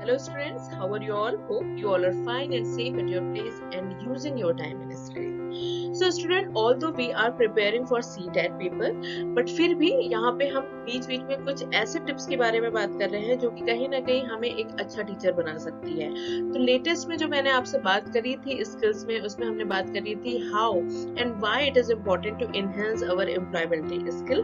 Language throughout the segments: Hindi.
Hello students, how are you all? Hope you all are fine and safe at your place and using your time in study. So student, although we are preparing for CTET paper, but फिर भी यहाँ पे हम बीच बीच में कुछ ऐसे टिप्स के बारे में बात कर रहे हैं जो कि कहीं ना कहीं हमें एक अच्छा टीचर बना सकती है। तो लेटेस्ट में जो मैंने आपसे बात करी थी स्किल्स में, उसमें हमने बात करी थी how and why it is important to enhance our employability skill.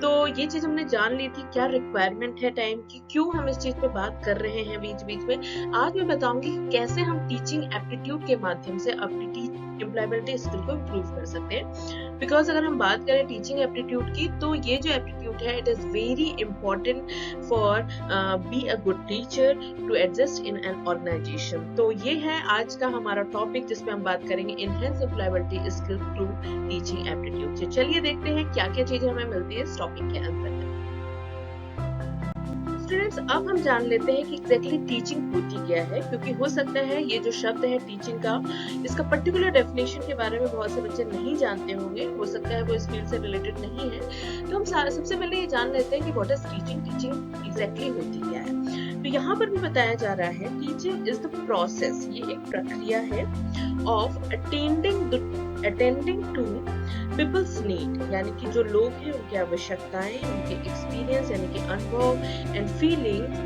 तो ये चीज हमने जान ली थी, क्या रिक्वायरमेंट है टाइम की, क्यों हम इस चीज पे बात कर रहे हैं बीच बीच में। आज मैं बताऊंगी कैसे हम टीचिंग एप्टीट्यूड के माध्यम से अपनी एम्प्लॉयबिलिटी स्किल को इम्प्रूव कर सकते हैं। बिकॉज अगर हम बात करें टीचिंग एप्टीट्यूड की, तो ये जो एप्टीट्यूड है it is very important for be a good teacher to adjust in an organisation. तो ये है आज का हमारा टॉपिक जिसमें हम बात करेंगे enhance employability skill through teaching aptitude. तो चलिए देखते हैं क्या क्या चीजें हमें मिलती है इस टॉपिक के अंदर। स्टूडेंट्स, अब हम जान लेते हैं कि एग्जैक्टली टीचिंग होती क्या है, क्योंकि हो सकता है ये जो शब्द है टीचिंग का, इसका पर्टिकुलर डेफिनेशन के बारे में बहुत से बच्चे नहीं जानते होंगे, हो सकता है वो इस फील्ड से रिलेटेड नहीं है। तो हम सबसे पहले ये जान लेते हैं कि what is teaching, teaching exactly होती क्या है। तो यहाँ पर भी बताया जा रहा है टीचिंग इज द प्रोसेस, ये एक प्रक्रिया है of attending to people's need, यानी कि जो लोग हैं उनकी आवश्यकताएं, उनके एक्सपीरियंस यानी कि अनुभव and feelings,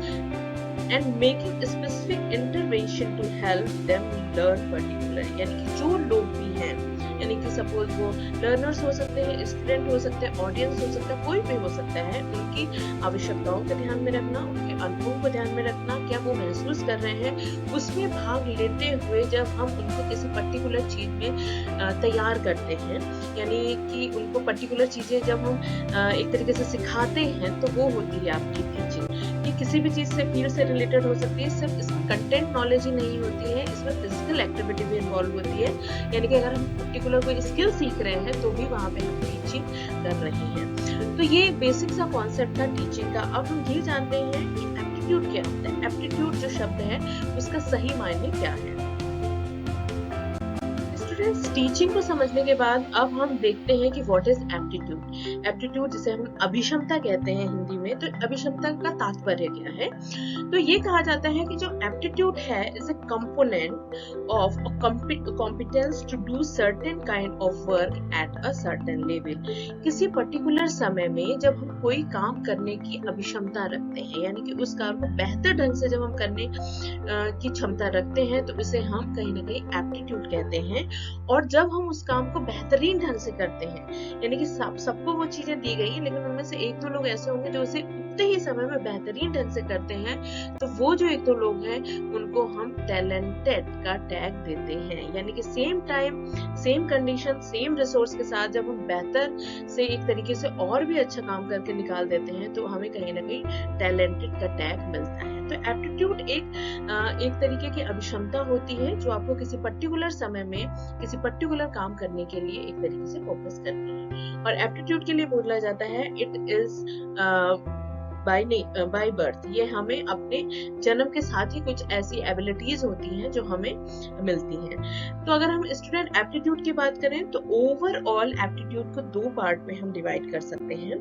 and making specific intervention to help them learn particular, यानी कि जो लोग भी हैं, यानी कि सपोज वो लर्नर्स हो सकते हैं, स्टूडेंट हो सकते हैं, ऑडियंस हो सकता है, कोई भी हो सकता है, उनकी आवश्यकताओं को ध्यान में रखना, उनके अनुभव को ध्यान में रखना, क्या वो महसूस कर रहे हैं, उसमें भाग लेते हुए जब हम उनको किसी पर्टिकुलर चीज में तैयार करते हैं, यानी कि उनको पर्टिकुलर चीजें जब हम एक तरीके से सिखाते हैं, तो वो होती है आपकी टीचिंग। ये किसी भी चीज से फील्ड से रिलेटेड हो सकती है, सिर्फ इसमें कंटेंट नॉलेज ही नहीं होती है, इसमें फिजिकल एक्टिविटी भी इन्वॉल्व होती है, यानी कि अगर हम पर्टिकुलर कोई स्किल सीख रहे हैं तो भी वहां पे हम टीचिंग कर रहे हैं। तो ये बेसिक सा कॉन्सेप्ट था टीचिंग का। अब हम ये जानते हैं कि एप्टीट्यूड क्या होता है। एप्टीट्यूड जो शब्द है उसका सही मायने क्या है। टीचिंग को समझने के बाद अब हम देखते हैं कि व्हाट इज एप्टीट्यूड। एप्टीट्यूड जिसे हम अभिक्षमता कहते हैं हिंदी में, तो अभिक्षमता का तात्पर्य क्या है। तो ये कहा जाता है कि जो एप्टीट्यूड है is a component of competence to do certain kind of work at a certain level. किसी पर्टिकुलर समय में जब हम कोई काम करने की अभिक्षमता रखते हैं, यानी कि उस काम को बेहतर ढंग से जब हम करने की क्षमता रखते हैं, तो उसे हम कहीं ना कहीं एप्टीट्यूड कहते हैं। और जब हम उस काम को बेहतरीन ढंग से करते हैं, यानी कि सबको वो चीजें दी गई है, लेकिन उनमें से एक दो लोग ऐसे होंगे जो उसे उतने ही समय में बेहतरीन ढंग से करते हैं, तो वो जो एक दो लोग हैं उनको हम टैलेंटेड का टैग देते हैं। यानी कि same time, same condition, same resource के साथ जब हम बेहतर से एक तरीके से और भी अच्छा काम करके निकाल देते हैं, तो हमें कहीं ना कहीं टैलेंटेड का टैग मिलता है। तो एप्टीट्यूड एक तरीके की अभिक्षमता होती है जो आपको किसी पर्टिकुलर समय में किसी पर्टिकुलर काम करने के लिए एक तरीके से फोकस करती है। और एप्टीट्यूड के लिए बोला जाता है इट इज बाय बर्थ, ये हमें अपने जन्म के साथ ही कुछ ऐसी एबिलिटीज होती हैं जो हमें मिलती हैं। तो अगर हम स्टूडेंट एप्टीट्यूड की बात करें, तो ओवरऑल एप्टीट्यूड को दो पार्ट में हम डिवाइड कर सकते हैं,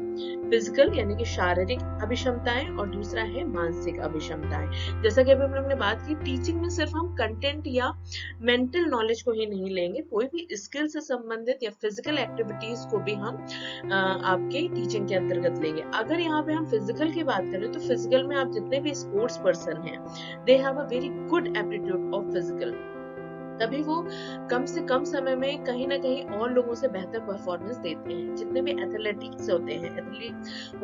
फिजिकल यानी कि शारीरिक अभिक्षमताएं, और दूसरा है मानसिक अभिक्षमताएं। जैसा कि अभी हम लोग ने बात की, टीचिंग में सिर्फ हम कंटेंट या मेंटल नॉलेज को ही नहीं लेंगे, कोई भी स्किल से संबंधित या फिजिकल एक्टिविटीज को भी हम आपके टीचिंग के अंतर्गत लेंगे। अगर यहाँ पे हम फिजिकल की बात करें, तो फिजिकल में आप जितने भी स्पोर्ट्स पर्सन हैं, they have a very good aptitude of physical, तभी वो कम से कम समय में कहीं ना कहीं और लोगों से बेहतर परफॉर्मेंस देते हैं। जितने भी एथलेटिक्स होते हैं, एथलीट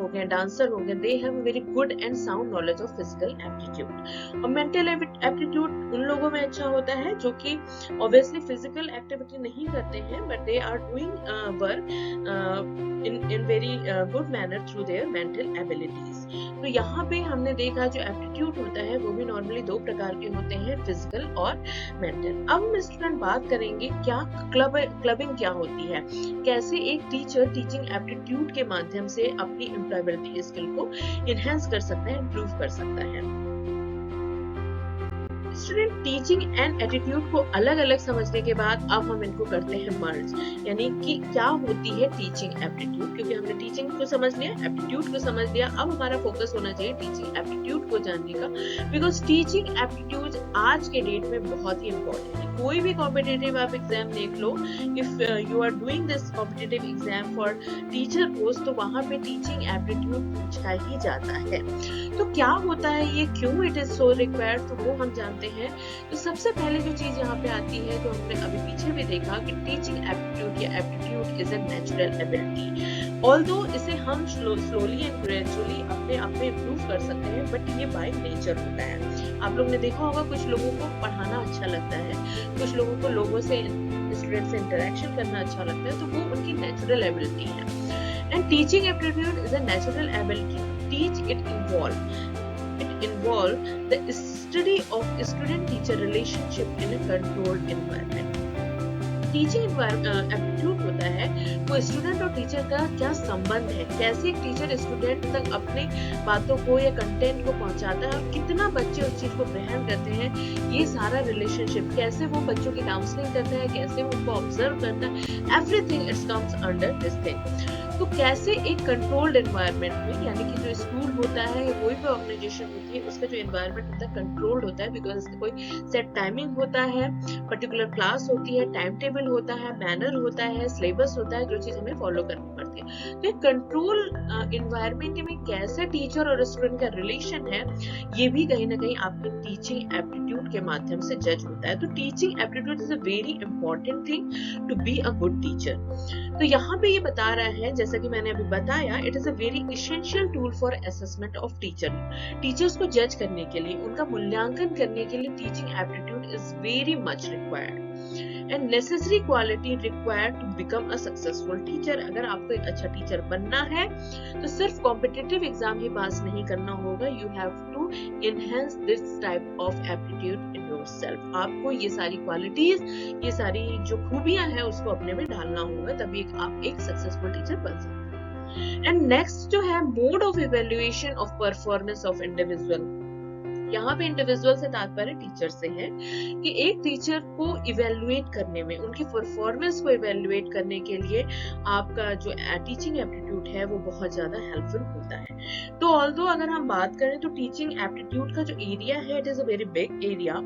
हो गए, डांसर हो गए, they have very good and sound knowledge of physical aptitude. और मेंटल एप्टीट्यूड उन लोगों में अच्छा होता है जो कि ऑब्वियसली फिजिकल एक्टिविटी नहीं करते हैं, but they are doing work in very good manner through their mental abilities। तो यहाँ पे हमने देखा जो एप्टीट्यूड होता है वो भी नॉर्मली दो प्रकार के होते हैं, फिजिकल और मेंटल। अब हम स्टूडेंट बात करेंगे क्या क्लबिंग क्या होती है, कैसे एक टीचर टीचिंग एप्टीट्यूड के माध्यम से अपनी एम्प्लॉयबिलिटी स्किल को इनहेंस कर सकता है, इम्प्रूव कर सकता है। स्टूडेंट टीचिंग एंड एटीट्यूड को अलग अलग समझने के बाद अब हम इनको करते हैं मर्ज, यानी कि क्या होती है टीचिंग एप्टीट्यूड। क्योंकि हमने टीचिंग को समझ लिया, एप्टीट्यूड को समझ लिया, अब हमारा फोकस होना चाहिए टीचिंग एप्टीट्यूड को जानने का, बिकॉज टीचिंग एप्टीट्यूड आज के डेट में बहुत ही इंपॉर्टेंट है। कोई भी कॉम्पिटिटिव आप एग्जाम देख लो, if you are doing this competitive exam for teacher post, तो वहां पे टीचिंग एप्टीट्यूड पूछा ही जाता है। तो क्या होता है ये, क्यों इट इज सो रिक्वायर्ड, तो वो हम जानते हैं। तो सबसे पहले जो चीज यहाँ पे आती है, जो हमने अभी पीछे भी देखा कि टीचिंग एप्टीट्यूड या aptitude is a natural ability, although इसे हम स्लोली एंड ग्रेजुअली अपने आप में इम्प्रूव कर सकते हैं, बट ये बाय नेचर होता है। आप लोग ने देखा होगा कुछ लोगों को पढ़ाना अच्छा लगता है, कुछ लोगों को लोगों से, स्टूडेंट से इंटरेक्शन करना अच्छा लगता है, तो वो उनकी नेचुरल एबिलिटी है। And teaching aptitude is a natural ability. Teach it involve the study of student-teacher relationship in a controlled environment. Teaching aptitude होता है वो स्टूडेंट और टीचर का क्या संबंध है, कैसे एक टीचर स्टूडेंट तक अपने बातों को या कंटेंट को पहुंचाता है और कितना बच्चे उस चीज को ग्रहण करते हैं, ये सारा रिलेशनशिप, कैसे वो बच्चों की काउंसलिंग करता है, कैसे वो उनको ऑब्जर्व करता है, everything it comes under this thing. तो कैसे एक कंट्रोल्ड एनवायरनमेंट में, यानी कि जो स्कूल होता है या कोई भी ऑर्गेनाइजेशन होती है, उसका जो एनवायरनमेंट होता है कंट्रोल्ड होता है, बिकॉज इसका कोई सेट टाइमिंग होता है, पर्टिकुलर क्लास होती है, टाइम टेबल होता है, मैनर होता है, सिलेबस होता है, जो चीज हमें फॉलो करनी पड़ती है। तो एक कंट्रोल एनवायरनमेंट में कैसे टीचर और स्टूडेंट का रिलेशन है, ये भी कहीं ना कहीं आपके टीचिंग एप्टीट्यूड के माध्यम से जज होता है। तो teaching aptitude is a very important thing to be a good teacher. तो यहाँ पे ये बता रहा है, जैसा कि मैंने अभी बताया, it is a very essential tool for assessment of teacher. Teachers को जज करने के लिए, उनका मूल्यांकन करने के लिए teaching aptitude is very much required and necessary quality required to become a successful teacher. अगर आपको एक अच्छा टीचर बनना है तो सिर्फ कॉम्पिटिटिव एग्जाम ही पास नहीं करना होगा, you have to enhance this type of aptitude in yourself. आपको ये सारी क्वालिटीज, ये सारी जो खूबियां हैं, उसको अपने में डालना होगा, तभी आप एक सक्सेसफुल टीचर बन सकते हैं। एंड नेक्स्ट जो है, mode of evaluation of performance of individual. यहाँ पे इंडिविजुअल से तात्पर्य टीचर से है कि एक टीचर को इवेल्युएट करने में, उनकी परफॉर्मेंस को इवेल्युएट करने के लिए आपका जो टीचिंग एप्टीट्यूड है वो बहुत ज्यादा हेल्पफुल होता है। तो ऑल्दो अगर हम बात करें तो टीचिंग एप्टीट्यूड का जो एरिया है, it is a very big area,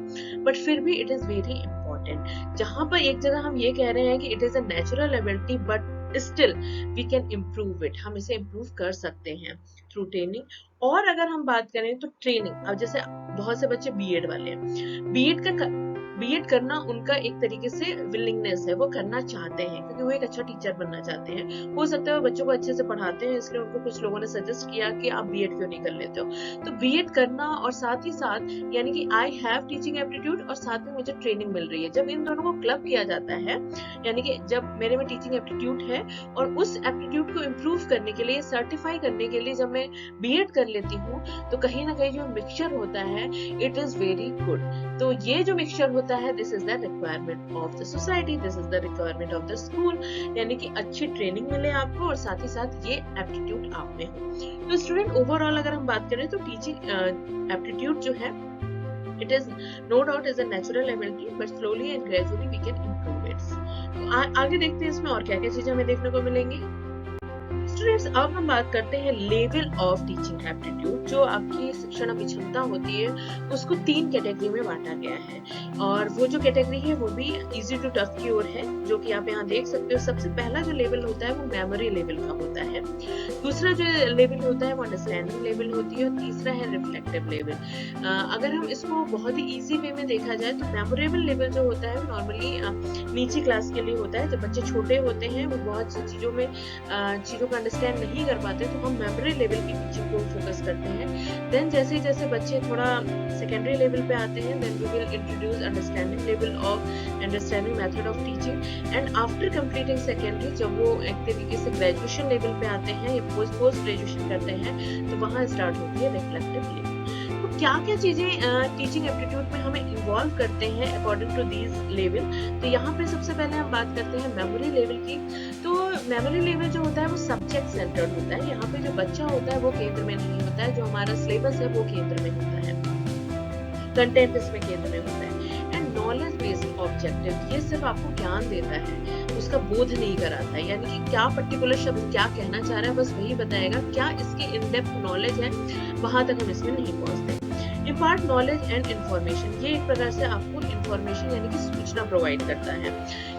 but फिर भी इट इज वेरी इंपॉर्टेंट। जहां पर एक जगह हम ये कह रहे हैं कि it is a natural ability, but still we can improve it, हम इसे इम्प्रूव कर सकते हैं थ्रू ट्रेनिंग। और अगर हम बात करें तो ट्रेनिंग, अब जैसे बहुत से बच्चे बीएड वाले हैं, बीएड करना उनका एक तरीके से विलिंगनेस है, वो करना चाहते हैं क्योंकि वो एक अच्छा टीचर बनना चाहते हैं। हो सकता है वो बच्चों को अच्छे से पढ़ाते हैं, इसलिए उनको कुछ लोगों ने सजेस्ट किया कि आप बीएड क्यों नहीं कर लेते हो। तो बीएड करना और साथ ही साथ, यानी कि आई हैव टीचिंग एप्टीट्यूड और साथ में मुझे ट्रेनिंग मिल रही है, जब इन दोनों को क्लब किया जाता है, यानी कि जब मेरे में टीचिंग एप्टीट्यूड है और उस एप्टीट्यूड को इम्प्रूव करने के लिए, सर्टिफाई करने के लिए जब मैं बीएड कर लेती हूँ, तो कहीं ना कहीं जो मिक्सचर होता है, इट इज वेरी गुड। तो ये जो मिक्सचर होता है, this is the requirement of the society, this is the requirement of the school, यानी कि अच्छी ट्रेनिंग मिले आपको और साथ ही साथ ये एप्टीट्यूड आप में हो। तो स्टूडेंट, ओवरऑल अगर हम बात करें तो टीचिंग एप्टीट्यूड जो है, it is no doubt is a natural ability, but slowly and gradually we can improve it. तो आगे देखते हैं इसमें और क्या क्या चीजें हमें देखने को मिलेंगी। स्टूडेंट्स, अब हम बात करते हैं लेवल ऑफ टीचिंग एप्टीट्यूड। जो आपकी शिक्षण अभिक्षमता होती है, उसको 3 कैटेगरी में बांटा गया है, और वो जो कैटेगरी है वो भी इजी टू टफ की ओर है, जो कि आप यहाँ देख सकते हो। सबसे पहला जो लेवल होता है वो मेमोरी लेवल का होता है, दूसरा जो लेवल होता है वो अंडरस्टैंडिंग लेवल होती है, और तीसरा है रिफ्लेक्टिव लेवल। अगर हम इसको बहुत ही इजी वे में देखा जाए तो मेमोरेबल लेवल जो होता है नॉर्मली नीची क्लास के लिए होता है। जब बच्चे छोटे होते हैं, वो बहुत सी चीजों में चीजों को अंडरस्टैंड नहीं कर पाते, तो हम मेमोरी लेवल की टीचिंग को फोकस करते हैं। देन जैसे जैसे बच्चे थोड़ा सेकेंडरी लेवल पे आते हैं, then we will introduce understanding level of understanding method of teaching. And after completing secondary, जब वो एक तरीके से ग्रेजुएशन लेवल पे आते हैं या पोस्ट ग्रेजुएशन करते हैं, तो वहाँ स्टार्ट होती है रिफ्लेक्टिव लेवल। तो क्या क्या चीजें टीचिंग एप्टीट्यूड में हमें इन्वॉल्व करते हैं अकॉर्डिंग टू दीज लेवल। तो यहाँ पे सबसे पहले हम बात करते हैं मेमोरी लेवल की। तो मेमोरी लेवल जो होता है वो सब्जेक्ट सेंटर्ड होता है। यहाँ पे जो बच्चा होता है वो केंद्र में नहीं होता है, जो हमारा सिलेबस है वो केंद्र में होता है। कंटेंट इसमें केंद्र में होता है। एंड नॉलेज बेस्ड ऑब्जेक्टिव, ये सिर्फ आपको ज्ञान देता है, उसका बोध नहीं कराता है, यानी कि क्या पर्टिकुलर शब्द क्या कहना चाह रहा है बस वही बताएगा, क्या इसकी इन डेप्थ नॉलेज है वहां तक हम इसमें नहीं पहुंचते। इम्पार्ट नॉलेज एंड इन्फॉर्मेशन, ये एक प्रकार से आपको इन्फॉर्मेशन यानी कि सूचना प्रोवाइड करता है,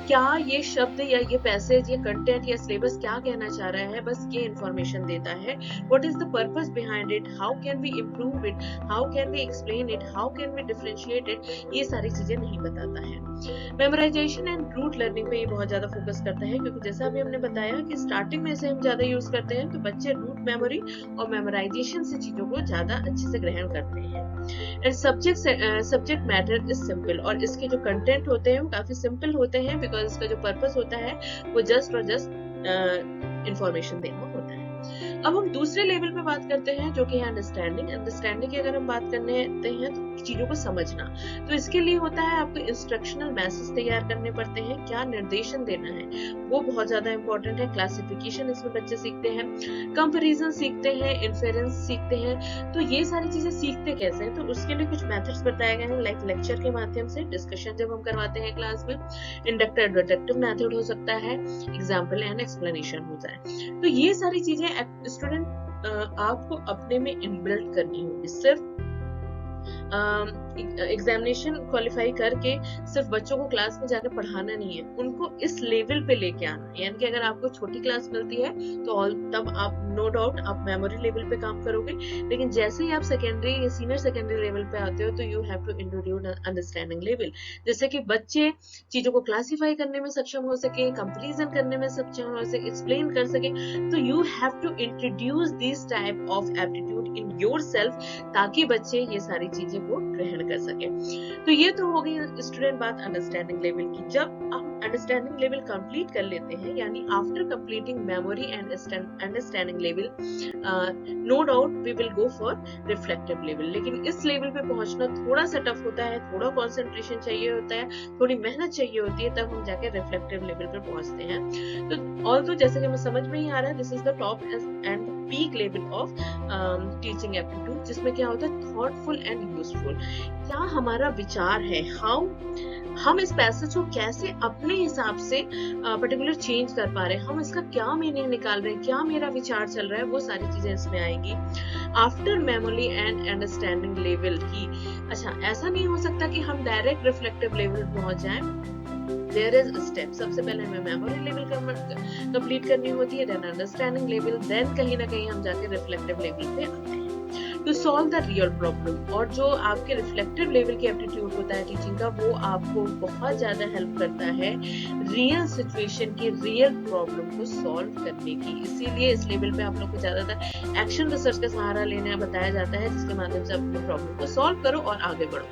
क्या ये शब्द या ये पैसेज या कंटेंट या सिलेबस क्या कहना चाह रहा है बस ये इन्फॉर्मेशन देता है। What is the purpose behind it, how can we improve it, how can we explain it, how can we differentiate it, ये सारी चीजें नहीं बताता है। मेमोराइजेशन एंड रूट लर्निंग पे ये बहुत ज्यादा फोकस करता है, क्योंकि जैसा अभी हमने बताया कि स्टार्टिंग में इसे हम ज्यादा यूज करते हैं तो बच्चे रूट मेमोरी और मेमोराइजेशन से चीजों को ज्यादा अच्छे से ग्रहण करते हैं। And subject matter is simple, और इसके जो कंटेंट होते हैं वो काफी सिंपल होते हैं, बिकॉज इसका जो पर्पस होता है वो जस्ट और जस्ट इंफॉर्मेशन देना होता है। अब हम दूसरे लेवल पे बात करते हैं जो कि है अंडरस्टैंडिंग। अंडरस्टैंडिंग की अगर हम बात करते हैं तो चीजों को समझना, तो इसके लिए होता है आपको इंस्ट्रक्शनल मैसेज तैयार करने पड़ते हैं, क्या निर्देशन देना है वो बहुत ज्यादा इंपॉर्टेंट है। क्लासिफिकेशन इसमें बच्चे सीखते हैं, कंपैरिजन सीखते हैं, इन्फेरेंस सीखते हैं। तो ये सारी चीजें सीखते कैसे हैं, तो उसके लिए कुछ मेथड्स बताए गए हैं, लाइक लेक्चर के माध्यम से, डिस्कशन जब हम करवाते हैं क्लास में, इंडक्टिव डिडक्टिव मेथड हो सकता है, एग्जाम्पल एंड एक्सप्लेनेशन होता है। तो ये सारी चीजें स्टूडेंट आपको अपने में इनबिल्ट करनी होगी। सिर्फ एग्जामिनेशन क्वालिफाई करके सिर्फ बच्चों को क्लास में जाकर पढ़ाना नहीं है, उनको इस लेवल पे लेके आना है। यानी कि अगर आपको छोटी क्लास मिलती है तो तब आप नो डाउट आप मेमोरी लेवल पे काम करोगे, लेकिन जैसे ही आप सेकेंडरी या सीनियर सेकेंडरी लेवल पे आते हो तो you have to introduce understanding level, जैसे कि बच्चे चीजों को क्लासिफाई करने में सक्षम हो सके, कंपैरिजन करने में सक्षम हो सके, एक्सप्लेन कर सके। तो you have to introduce this type of aptitude in yourself, ताकि बच्चे ये सारी चीजें को ग्रहण कर सके। तो ये तो हो गई स्टूडेंट बात अंडरस्टैंडिंग लेवल की। जब आप अंडरस्टैंडिंग लेवल कंप्लीट कर लेते हैं, यानी after completing memory and understanding level, no doubt we will go for reflective level. लेकिन इस लेवल पे पहुंचना थोड़ा सा टफ होता है, थोड़ा कंसंट्रेशन चाहिए होता है, थोड़ी मेहनत चाहिए होती है, तब हम जाके रिफ्लेक्टिव लेवल पे पहुंचते हैं। तो ऑल्दो जैसे कि हमें समझ में ही आ रहा है, this is the top and peak level of teaching aptitude, जिसमें क्या होता है थॉटफुल एंड यूजफुल। क्या हमारा विचार है, हाउ हम इस पैसेज को कैसे अपने हिसाब से पर्टिकुलर चेंज कर पा रहे हैं, हम इसका क्या मीनिंग निकाल रहे हैं, क्या मेरा विचार चल रहा है, वो सारी चीजें इसमें आएंगी। After memory and understanding level की, अच्छा ऐसा नहीं हो सकता कि हम डायरेक्ट रिफ्लेक्टिव लेवल पहुंच जाएं। देयर इज स्टेप, सबसे पहले हमें मेमोरी लेवल कंप्लीट करनी होती है, देन अंडरस्टैंडिंग लेवल, देन कहीं ना कहीं हम जाके रिफ्लेक्टिव लेवल पे आते हैं to solve the real problem. और जो आपके रिफ्लेक्टिव लेवल की एप्टीट्यूड होता है टीचिंग का, वो आपको बहुत ज्यादा हेल्प करता है रियल सिचुएशन की, रियल प्रॉब्लम को सॉल्व करने की। इसीलिए इस लेवल पे आप लोग को ज्यादातर एक्शन रिसर्च का सहारा लेना बताया जाता है, जिसके माध्यम से अपने प्रॉब्लम को सॉल्व करो और आगे बढ़ो।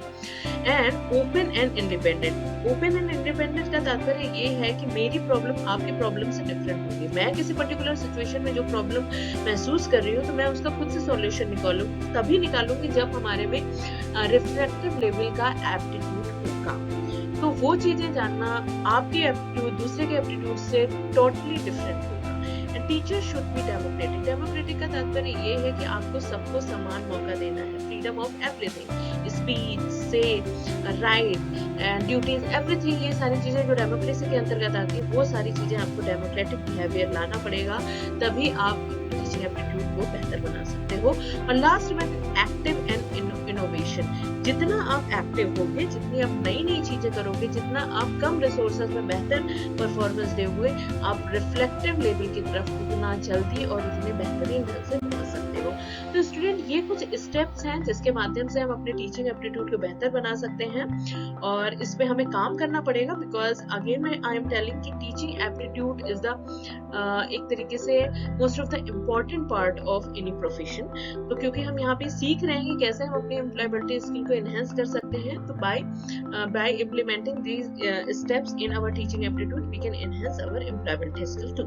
And open and independent, open and independent का तात्पर्य ये है कि मेरी प्रॉब्लम आपकी प्रॉब्लम से डिफरेंट होगी। मैं किसी पर्टिकुलर सिचुएशन में जो प्रॉब्लम महसूस कर रही हूँ, तो मैं उसका खुद से सॉल्यूशन तभी निकालूंगी जब हमारे में रिफ्लेक्टिव लेवल का एप्टीट्यूड होगा। तो वो चीजें जानना आपके एप्टीट्यूड दूसरे के एप्टीट्यूड से टोटली डिफरेंट होगा। Teacher should be democratic. Democratic का तात्पर्य ये है कि आपको सबको समान मौका देना है, फ्रीडम ऑफ एवरीथिंग, स्पीच से राइट एंड ड्यूटीज एवरीथिंग, ये सारी चीजें जो डेमोक्रेसी के अंतर्गत आती है, वो सारी चीजें आपको डेमोक्रेटिक बिहेवियर लाना पड़ेगा, तभी आप टीचिंग एप्टीट्यूड को बेहतर बना सकते हो। और लास्ट में एक्टिव एंड इनोवेशन, जितना आप एक्टिव होगे, जितनी आप नई नई चीजें करोगे, जितना आप कम रिसोर्सेज में बेहतर परफॉर्मेंस दोगे, आप रिफ्लेक्टिव लेवल की तरफ उतना जल्दी और उतने बेहतरीन ढंग से पहुंच सकते हो। तो स्टूडेंट ये कुछ स्टेप्स हैं जिसके माध्यम से हम अपने टीचिंग एप्टीट्यूड को बेहतर बना सकते हैं, और इस पे हमें काम करना पड़ेगा, बिकॉज अगेन मैं आई एम टेलिंग कि टीचिंग एप्टीट्यूड इज द एक तरीके से most of the important part of any profession. तो क्योंकि हम यहाँ पे सीख रहे हैं कि कैसे हम अपनी एम्प्लॉयबिलिटी स्किल को एनहेंस कर सकते हैं, तो by implementing these steps in our teaching aptitude we can enhance our employability skill too.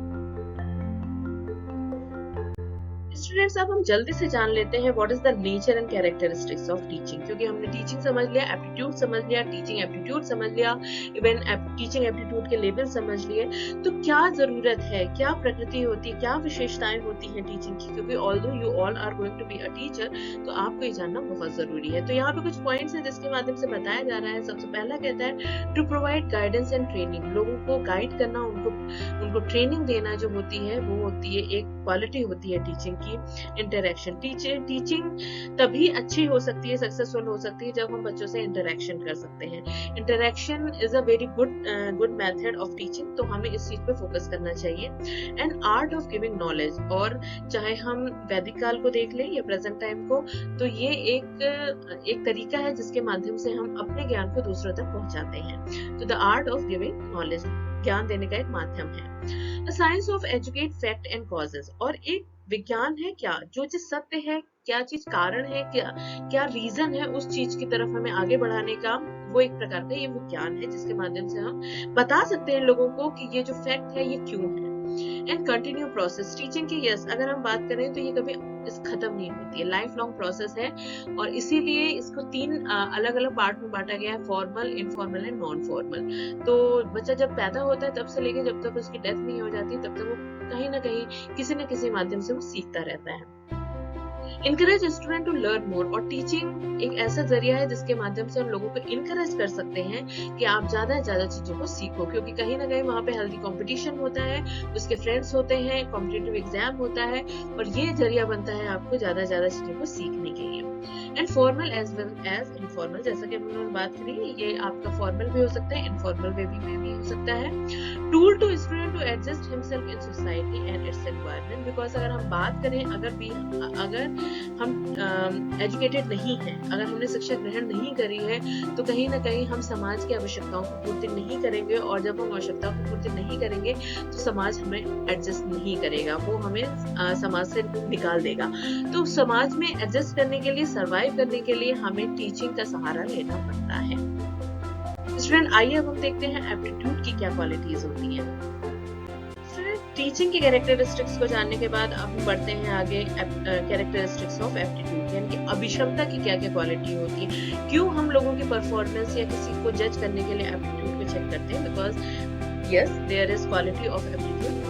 Students अब हम जल्दी से जान लेते हैं what is the nature and characteristics of teaching, क्योंकि हमने टीचिंग समझ लिया, एप्टीट्यूड समझ लिया, टीचिंग एप्टीट्यूड समझ लिया, इवन टीचिंग एप्टीट्यूड के लेवल समझ लिए, तो क्या जरूरत है, क्या प्रकृति होती है, क्या विशेषताएं होती हैं टीचिंग की, क्योंकि although you all are going to be a teacher, तो आपको ये जानना बहुत जरूरी है। तो यहाँ पे कुछ पॉइंट्स हैं जिसके माध्यम से बताया जा रहा है। सबसे पहला कहता है to provide guidance and training, लोगों को गाइड करना, उनको ट्रेनिंग देना जो होती है वो होती है एक क्वालिटी होती है टीचिंग की। इंटरेक्शन, टीचिंग तभी अच्छी हो सकती है, सक्सेसफुल हो सकती है जब हम बच्चों से इंटरेक्शन कर सकते हैं। Interaction is a very good method of teaching, तो हमें इस चीज पे फोकस करना चाहिए। And art of giving knowledge, और चाहे हम वैदिक काल को देख लें या प्रेजेंट टाइम को, तो ये एक तरीका है जिसके माध्यम से हम अपने ज्ञान को दूसरों तक पहुंचाते हैं। तो the art of giving knowledge ज्ञान देने का एक माध्यम है। Science of educate fact and causes, और एक विज्ञान है क्या, जो चीज सत्य है, क्या चीज कारण है, क्या रीजन है उस चीज की तरफ हमें आगे बढ़ाने का, वो एक प्रकार का ये विज्ञान है जिसके माध्यम से हम बता सकते हैं लोगों को कि ये जो फैक्ट है ये क्यों है। एंड कंटिन्यू प्रोसेस टीचिंग की, यस अगर हम बात करें तो ये कभी खत्म नहीं होती है, लाइफ लॉन्ग प्रोसेस है, और इसीलिए इसको 3 अलग अलग पार्ट में बांटा गया है, formal, informal and non formal. तो बच्चा जब पैदा होता है तब से लेके जब तक उसकी डेथ नहीं हो जाती तब तक वो कहीं ना कहीं किसी न किसी माध्यम से वो सीखता रहता है। Encourage student to learn more, और टीचिंग एक ऐसा जरिया है जिसके माध्यम से हम लोगों को इनकरेज कर सकते हैं कि आप ज्यादा से ज्यादा चीजों को सीखो, क्योंकि कहीं ना कहीं वहाँ पे हेल्दी कंपटीशन होता है, उसके फ्रेंड्स होते हैं, कॉम्पिटिटिव एग्जाम होता है, और ये जरिया बनता है आपको ज्यादा से ज्यादा चीजों को सीखने के लिए। And formal as well as informal, जैसा कि हमने बात करी, ये आपका फॉर्मल भी हो सकता है, इनफॉर्मल वे भी हो सकता है। Tool to student to adjust himself in society and its environment, because अगर हम बात करें, अगर हम एजुकेटेड नहीं हैं, अगर हमने शिक्षा ग्रहण नहीं करी है, तो कहीं ना कहीं हम समाज की आवश्यकताओं को पूर्ति नहीं करेंगे, और जब हम आवश्यकताओं को पूर्ति नहीं करेंगे तो समाज हमें एडजस्ट नहीं करेगा, वो हमें समाज से निकाल देगा। तो समाज में एडजस्ट करने के लिए, सर्वाइव करने के लिए हमें टीचिंग का सहारा लेना पड़ता है। स्टूडेंट आइए अब हम देखते हैं एप्टीट्यूड की क्या क्वालिटीज होती हैं। टीचिंग की कैरेक्टरिस्टिक्स को जानने के बाद अब हम बढ़ते हैं आगे कैरेक्टरिस्टिक्स ऑफ एप्टीट्यूड, यानी कि अभिक्षमता की क्या क्या क्वालिटी होती है। क्यों हम लोगों की परफॉर्मेंस या किसी को जज करने के लिए एप्टीट्यूड को चेक करते हैं, because yes there is quality of aptitude.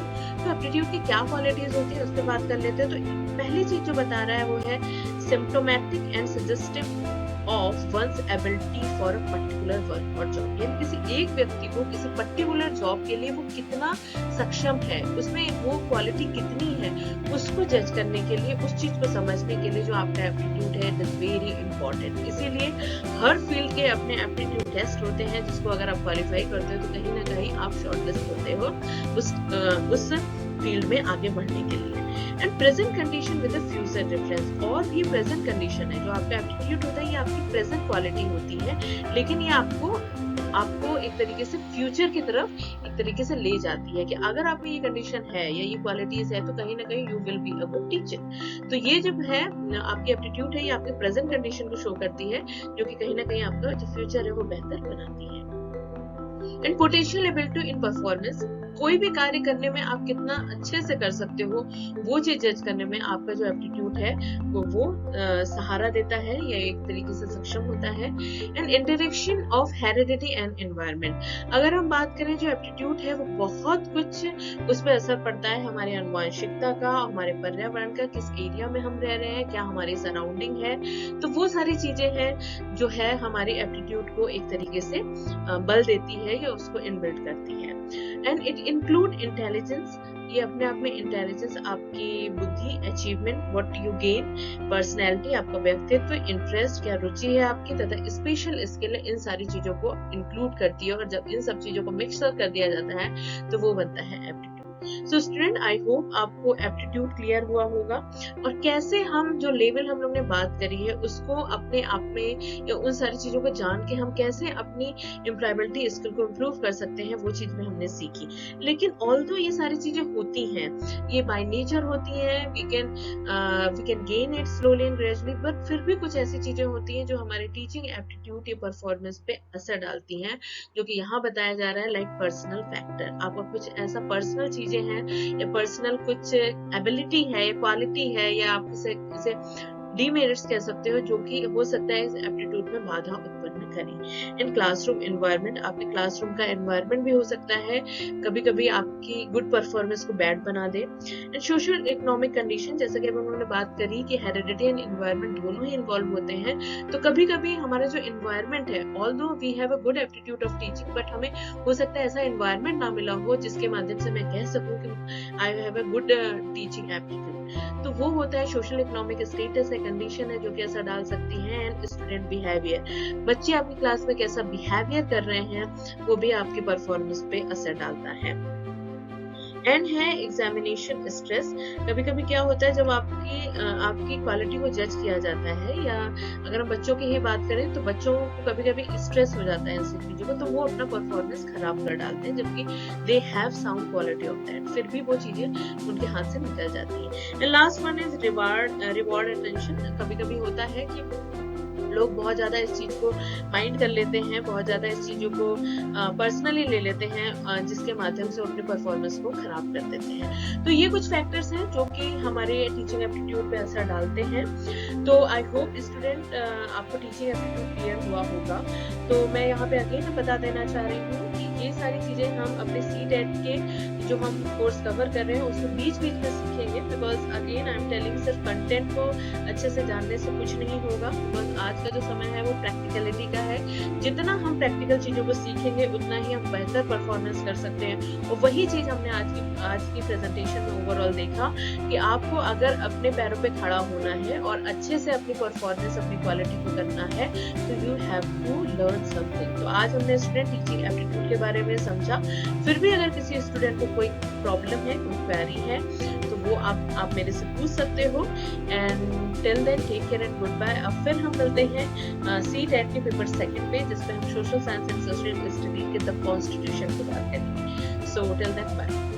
तो एप्टीट्यूड की क्या क्वालिटीज होती है उस पर बात कर लेते हैं। तो पहली चीज जो बता रहा है वो है symptomatic and suggestive of one's ability for a particular work और जॉब, यानी किसी एक व्यक्ति को किसी पर्टिकुलर जॉब के लिए वो कितना सक्षम है, उसमें वो क्वालिटी कितनी है, उसको जज करने के लिए, उस चीज को समझने के लिए जो आपका एप्टीट्यूड है, इट इज वेरी इंपॉर्टेंट। इसीलिए हर फील्ड के अपने एप्टीट्यूड टेस्ट होते हैं, जिसको अगर आप क्वालिफाई करते हो तो कहीं ना कहीं आप शॉर्टलिस्ट होते हो उस फील्ड में आगे बढ़ने के लिए। And present condition with future reference, और ये प्रेजेंट कंडीशन है, जो आपका एप्टीट्यूड होता है ये आपकी प्रेजेंट क्वालिटी होती है, लेकिन ये आपको एक तरीके से फ्यूचर की तरफ एक तरीके से ले जाती है कि अगर आप में ये कंडीशन है या ये क्वालिटीज है तो कहीं ना कहीं you will be a good teacher. तो ये जब है आपकी एप्टीट्यूड है, ये आपके प्रेजेंट कंडीशन को शो करती है, जो कि कहीं ना कहीं आपका जो फ्यूचर है वो बेहतर बनाती है। And potential ability in performance, कोई भी कार्य करने में आप कितना अच्छे से कर सकते हो वो चीज जज करने में आपका जो एप्टीट्यूड है वो सहारा देता है या एक तरीके से सक्षम होता है। And interaction of heredity and environment, अगर हम बात करें जो एप्टीट्यूड है वो बहुत कुछ उस पर असर पड़ता है, हमारी अनुवांशिकता का, हमारे पर्यावरण का, किस एरिया में हम रह रहे हैं, क्या हमारी सराउंडिंग है, तो वो सारी चीजें हैं जो है हमारी एप्टीट्यूड को एक तरीके से बल देती है या उसको इनबिल्ट करती है। एंड इट इंक्लूड इंटेलिजेंस, ये अपने आप में इंटेलिजेंस आपकी बुद्धि, achievement, what you gain, personality आपका व्यक्तित्व, इंटरेस्ट क्या रुचि है आपकी, तथा स्पेशल स्किल, इन सारी चीजों को इंक्लूड करती है। और जब इन सब चीजों को मिक्सर कर दिया जाता है तो वो बनता है aptitude. So student I hope आपको एप्टीट्यूड क्लियर हुआ होगा, और कैसे हम जो लेवल हम लोग ने बात करी है उसको अपने आप में या उन सारी चीजों को जान के हम कैसे अपनी एम्प्लॉयबिलिटी स्किल को इम्प्रूव कर सकते हैं वो चीज में हमने सीखी। लेकिन ऑल्दो ये सारी चीजें होती हैं, ये बाय नेचर होती हैं, we can gain it slowly and gradually, but फिर भी कुछ ऐसी चीजें होती हैं जो हमारे टीचिंग एप्टीट्यूड या परफॉर्मेंस पे असर डालती हैं, जो कि यहाँ बताया जा रहा है लाइक पर्सनल फैक्टर। आपका कुछ ऐसा पर्सनल चीज चीजें हैं या पर्सनल कुछ एबिलिटी है या क्वालिटी है या आप इसे डीमेरिट्स कह सकते हो, जो कि हो सकता है इस एप्टीट्यूड में बाधा उत्पन्न करें। इन क्लासरूम एनवायरनमेंट, आपके क्लासरूम का एनवायरनमेंट भी हो सकता है कभी कभी आपकी गुड परफॉर्मेंस को बैड बना दे। एंड सोशल इकोनॉमिक कंडीशन, जैसा कि उन्होंने बात करी कि हेरिडिटी एंड एनवायरनमेंट दोनों ही इन्वॉल्व होते हैं, तो कभी कभी हमारा जो एनवायरनमेंट है, although we have a good aptitude of teaching, but हमें हो सकता है ऐसा एनवायरनमेंट ना मिला हो जिसके माध्यम से मैं कह सकूं कि I have a good teaching aptitude. तो वो होता है सोशल इकोनॉमिक स्टेटस है, कंडीशन है जो कि असर डाल सकती है। एंड स्टूडेंट बिहेवियर, बच्चे आपकी क्लास में कैसा बिहेवियर कर रहे हैं वो भी आपकी परफॉर्मेंस पे असर डालता है। एंड है एग्जामिनेशन स्ट्रेस। कभी कभी क्या होता है जब आपकी क्वालिटी को जज किया जाता है, या अगर हम बच्चों की ही बात करें तो बच्चों को कभी कभी स्ट्रेस हो जाता है इन सब चीजों को, तो वो अपना परफॉर्मेंस खराब कर डालते हैं, जबकि they have sound quality of that, फिर भी वो चीजें उनके हाथ से निकल जाती है। And last one is reward attention. कभी कभी होता है कि लोग बहुत ज्यादा इस चीज को माइंड कर लेते हैं, बहुत ज्यादा इस चीजों को पर्सनली ले लेते हैं, जिसके माध्यम से अपने परफॉर्मेंस को खराब कर देते हैं। तो ये कुछ फैक्टर्स हैं जो कि हमारे टीचिंग एप्टीट्यूड पे असर डालते हैं। तो आई होप स्टूडेंट आपको टीचिंग एप्टीट्यूड क्लियर हुआ होगा। तो मैं यहाँ पे अगेन बता देना चाह रही हूँ कि ये सारी चीजें हम अपने CTET के जो हम कोर्स कवर कर रहे हैं उसमें बीच बीच में सीखेंगे, because again I am telling सिर्फ कंटेंट को अच्छे से जानने से कुछ नहीं होगा, बिकॉज आज का जो समय है वो प्रैक्टिकलिटी का है। जितना हम प्रैक्टिकल चीजों को सीखेंगे उतना ही हम बेहतर परफॉर्मेंस कर सकते हैं। और वही चीज हमने आज की प्रेजेंटेशन में ओवरऑल देखा कि आपको अगर अपने पैरों पे खड़ा होना है और अच्छे से अपनी परफॉर्मेंस, अपनी क्वालिटी को करना है, तो you have to learn something. तो आज हमने स्टूडेंट टीचिंग एप्टीट्यूड के बारे में समझा। फिर भी अगर किसी स्टूडेंट को कोई प्रॉब्लम है, कोई क्वेरी है, तो वो आप मेरे से पूछ सकते हो। And till then take care and goodbye. अब फिर हम मिलते हैं CTET के पेपर 2 पे, जिसपे हम social science and social study के द कॉन्स्टिट्यूशन की बात करेंगे। So till then bye.